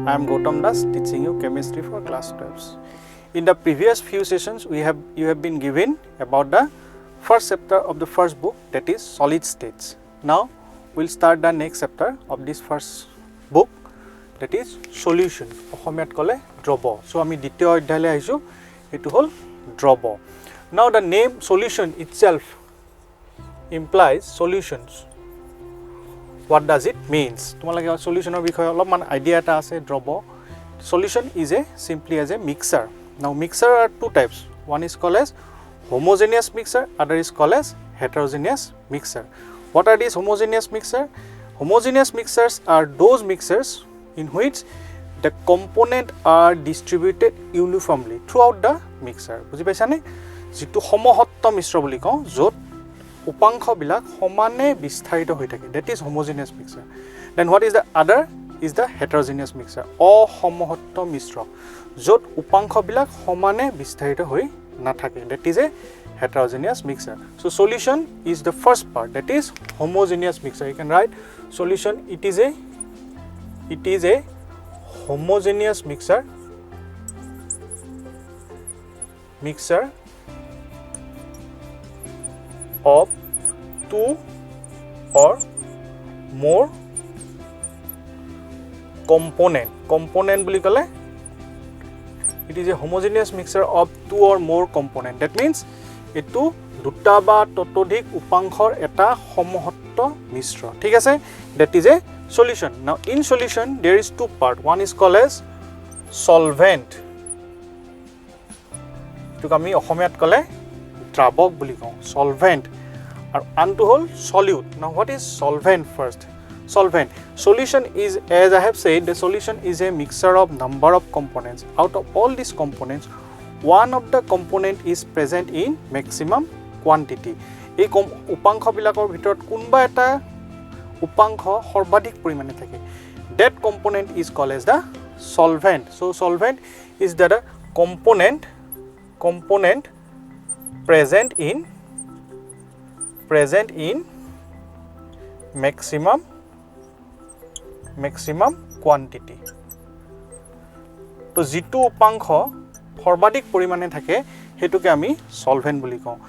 I am Gautam Das, teaching you chemistry for class 12. In the previous few sessions, you have been given about the first chapter of the first book, that is solid states. Now we'll start the next chapter of this first book, that is solution. অসমীয়াত কলে দ্ৰৱ. So আমি দ্বিতীয় অধ্যায়লৈ আহিছো, এটো হল দ্ৰৱ. Now the name solution itself implies solutions. What does it means? তোমালোকে সলিউশনৰ বিষয়ে অলপমান আইডিয়া এটা আছে দ্ৰৱ. Solution is simply as a mixer. Now mixer are two types. One is called as homogeneous mixer, other is called as heterogeneous mixer. What are these homogeneous mixer? Homogeneous mixers are those mixers in which the components are distributed uniformly throughout the mixer. বুজি পাইছানে? যেটো সমহত্ত মিশ্ৰ বুলি কওঁ, য'ত উপাংশবিলাক সমানে বিস্তাৰিত হৈ থাকে, that is homogeneous mixer. Then what is the other? Is the heterogeneous mixer. অসমহত্ত মিশ্ৰ, য'ত উপাংশবিলাক সমানে বিস্তাৰিত হৈ নাথাকে, that is a heterogeneous mixer. So solution is the first part, that is homogeneous mixer. You can write solution, it is a homogeneous mixer of two or more component বুলি ক'লে, it is a homogeneous mixer of two or more component. That means এটো দুটা বা ততোধিক উপাংশৰ এটা সমহত্ত মিশ্ৰ, ঠিক আছে? That is a solution. Now in solution there is two part. One is called as solvent. এটোক আমি অসমীয়াত ক'লে দ্ৰাৱক বুলি কওঁ, solvent. আৰু আনটো হল solute. Now what is solvent first? Solvent. Solution is, as I have said, the solution is a mixture of number of components. Out of all these components, one of the component is present in maximum quantity. এই উপাংশবিলাকৰ ভিতৰত কোনবা এটা উপাংশ সৰ্বাধিক পৰিমাণে থাকে, that component is called as the solvent. So solvent is the component present in maximum quantity. তো যেটো উপাংশ সৰ্বাধিক পৰিমাণে থাকে হেতুকে আমি solvent বুলি কওঁ.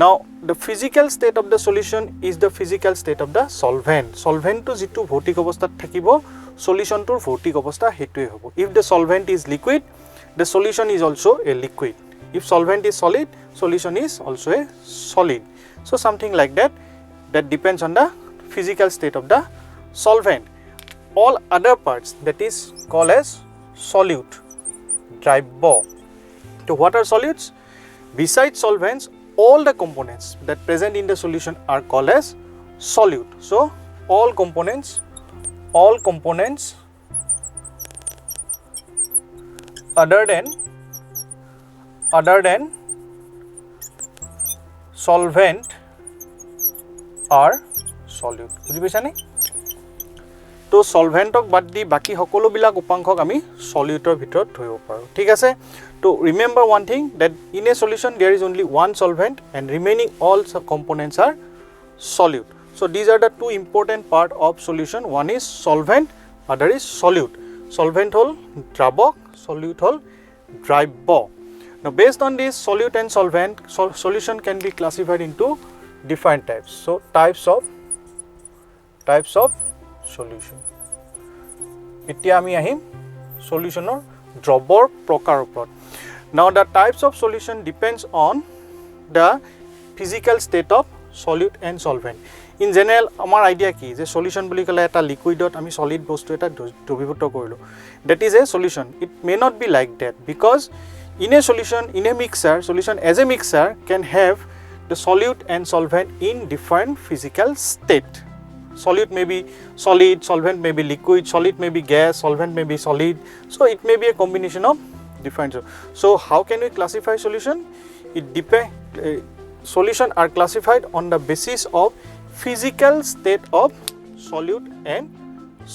Now the physical state of the solution is the physical state of the solvent. Solvent to যেটো ভৌতিক অৱস্থাত থাকিব, solution টোৰ ভৌতিক অৱস্থা হেতুৱে হ'ব. If the solvent is liquid, the solution is also a liquid. If solvent is solid, solution is also a solid. So something like that depends on the physical state of the solvent. All other parts, that is called as solute, দ্ৰব্য. So what are solutes? Besides solvents, all the components that present in the solution are called as solute. So all components other than solvent are solute. বুজি পাইছানে? তো সলভেন্টক বাদ দি বাকি সকলোবিলাক উপাংশক আমি সলিউটৰ ভিতৰত ধৰিব পাৰো, ঠিক আছে? তো remember one thing, that in a solution there is only one solvent and remaining all components are solute. So these are the two important part of solution. One is solvent, other is solute. Solvent হল দ্ৰাৱক, solute হল দ্ৰব্য. Now based on this solute and solvent, solution can be classified into different types. So types of solution. এতিয়া আমি আহিম solutionৰ দ্ৰৱৰ প্ৰকাৰ ওপৰত. Now the types of solution depends on the physical state of solute and solvent. In general আমাৰ idea কি যে solution বুলি ক'লে এটা লিকুইডত আমি solid বস্তু এটা দ্ৰৱীভূত কৰিলো, that is a solution. It may not be like that, because in a solution, in a mixer, solution as a mixer can have the solute and solvent in different physical state. Solute may be solid, solvent may be liquid, solid may be gas, solvent may be solid. So it may be a combination of different. So how can we classify solution? It depends. Solution are classified on the basis of physical state of solute and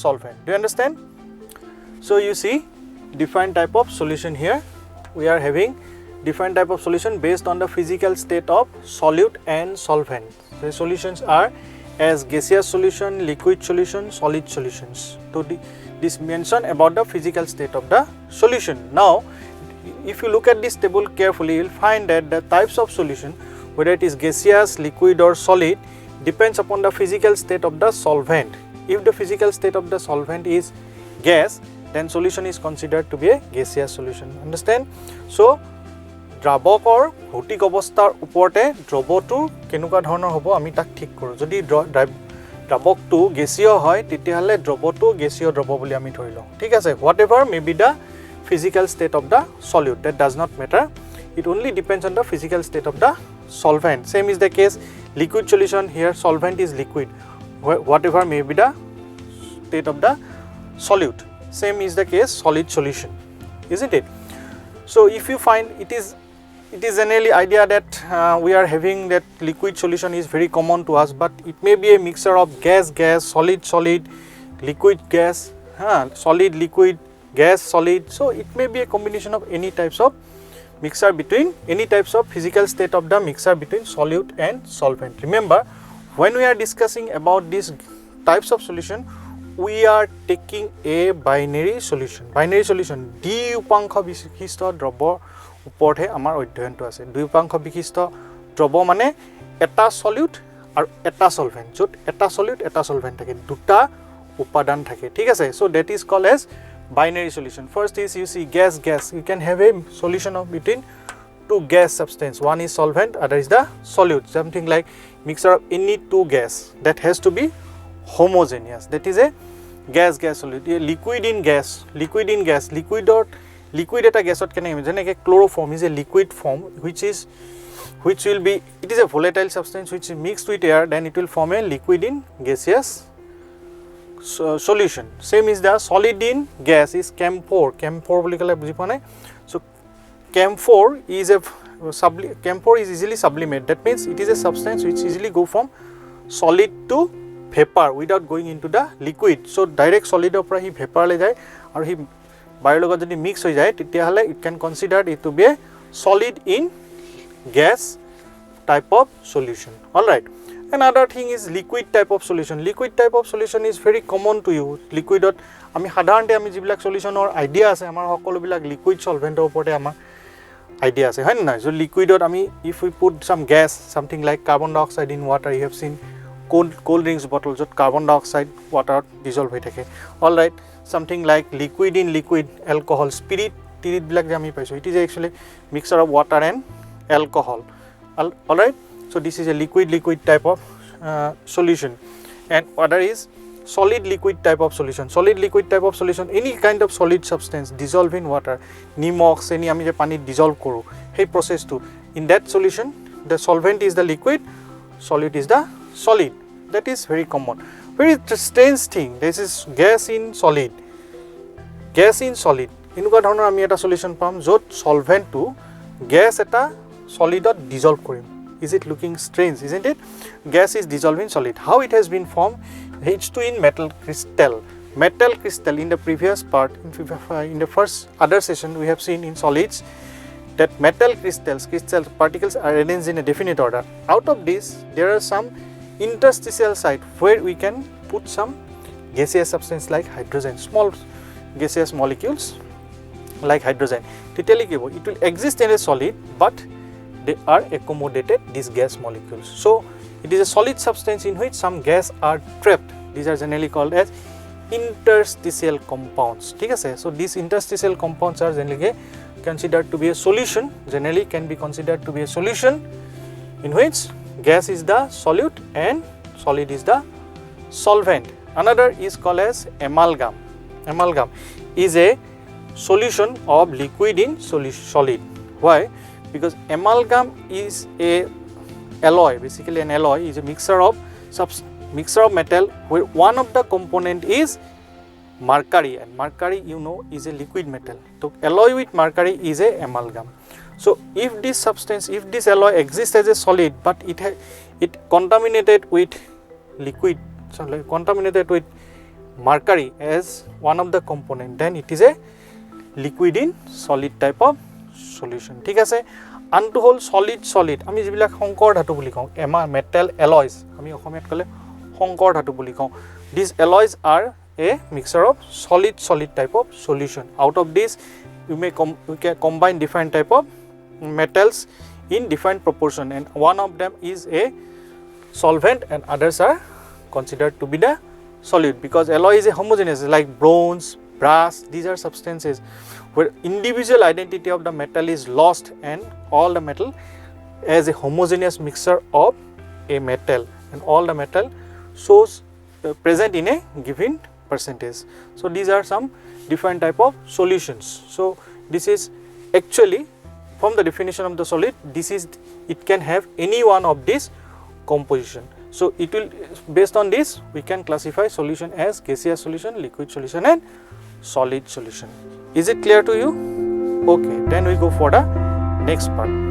solvent. Do you understand? So you see different type of solution here. We are having different type of solution based on the physical state of solute and solvent. The solutions are as gaseous solution, liquid solution, solid solutions. So this mention about the physical state of the solution. Now, if you look at this table carefully, you will find that the types of solution, whether it is gaseous, liquid or solid, depends upon the physical state of the solvent. If the physical state of the solvent is gas, then solution is considered to be a gaseous solution. Understand? So, দ্ৰাৱকৰ ভৌতিক অৱস্থাৰ ওপৰতে দ্ৰৱটো কেনেকুৱা ধৰণৰ হ'ব আমি তাক ঠিক কৰোঁ যদি দ্ৰাৱকটো গেছীয় হয় তেতিয়াহ'লে দ্ৰৱটো গেছীয় দ্ৰৱ বুলি আমি ধৰি লওঁ ঠিক আছে what ever may be the physical state of the solute that does not matter it only depends on the physical state of the solvent same is the case liquid solution here solvent is liquid whatever may be the state of the solute same is the case solid solution isn't it so if you find it is generally idea that we are having that liquid solution is very common to us but it may be a mixture of gas solid liquid gas solid liquid gas solid so it may be a combination of any types of mixture between any types of physical state of the mixture between solute and solvent remember when we are discussing about these types of solution we are taking a binary solution d উপাংশ বিশিষ্ট দ্ৰৱৰ ওপৰতে আমাৰ অধ্যয়নটো আছে দুই উপাংশ বিশিষ্ট দ্ৰৱ মানে এটা সলিউট আৰু এটা সলভেন্ট যত এটা সলিউট এটা সলভেন্ট থাকে দুটা উপাদান থাকে ঠিক আছে so that is called as binary solution first is you see gas you can have a solution of between two gas substance one is solvent other is the solute something like mixture of any two gas that has to be homogeneous that is a gas solute liquid in gas liquid eta gasot can jeneke chloroform is a liquid form which will be it is a volatile substance which is mixed with air then it will form a liquid in gaseous solution same is the solid in gas is camphor boli kala buji pa nai so camphor is easily sublimate that means it is a substance which easily go from solid to vapor without going into the liquid so direct solid opra hi vapor le jay aru hi bayar logot jodi mix hoi jay titia hale it can consider it to be a solid in gas type of solution all right another thing is liquid type of solution is very common to you liquid ami sadharonte ami jibilak solution or idea ase amar hokolo bilak liquid solvent oporte amar idea ase hoy na so liquid ami if we put some gas something like carbon dioxide in water you have seen cold drinks bottles jot carbon dioxide water dissolve hoi thake all right something like liquid in liquid alcohol spirit bilak je ami paiso it is actually mixture of water and alcohol all right so this is a liquid type of solution and other is solid liquid type of solution any kind of solid substance dissolve in water nimok any ami je pani dissolve koru hey process to in that solution the solvent is the liquid solid is the solid that is very common very strange thing this is gas in solid inuka dhonor ami eta solution pam jot solvent to gas eta solid dot dissolve korim is it looking strange isn't it gas is dissolving solid how it has been formed H2 in metal crystal in the previous part in the first other session we have seen in solids that metal crystal particles are arranged in a definite order out of this there are some interstitial site where we can put some gaseous substance like hydrogen small gaseous molecules like hydrogen it will exist in a solid but they are accommodated these gas molecules so it is a solid substance in which some gas are trapped these are generally called as interstitial compounds ठीक है so these interstitial compounds are generally considered to be a solution generally can be considered to be a solution in which gas is the solute and solid is the solvent another is called as amalgam is a solution of liquid in solid why because amalgam is a alloy basically an alloy is a mixture of metal where one of the component is mercury and mercury you know is a liquid metal so alloy with mercury is a amalgam so if this alloy exists as a solid but it contaminated with mercury as one of the component then it is a liquid in solid type of solution ঠিক আছে আনটো হল solid আমি যিবিলাক সংকৰ ধাতু বুলি কওঁ metal এলয়স আমি অসমীয়াত কলে Sankar dhatu boli kau. These alloys are a mixture of solid type of solution. Out of this, we can combine different type of metals in different proportion, and one of them is a solvent and others are considered to be the solid, because alloy is a homogeneous, like bronze, brass. These are substances where individual identity of the metal is lost and all the metal as a homogeneous mixture of a metal, and all the metal shows present in a given percentage. So these are some different type of solutions. So this is actually from the definition of the solid, it can have any one of these composition. So it will, based on this, we can classify solution as gaseous solution, liquid solution and solid solution. Is it clear to you? Okay, then we go for the next part.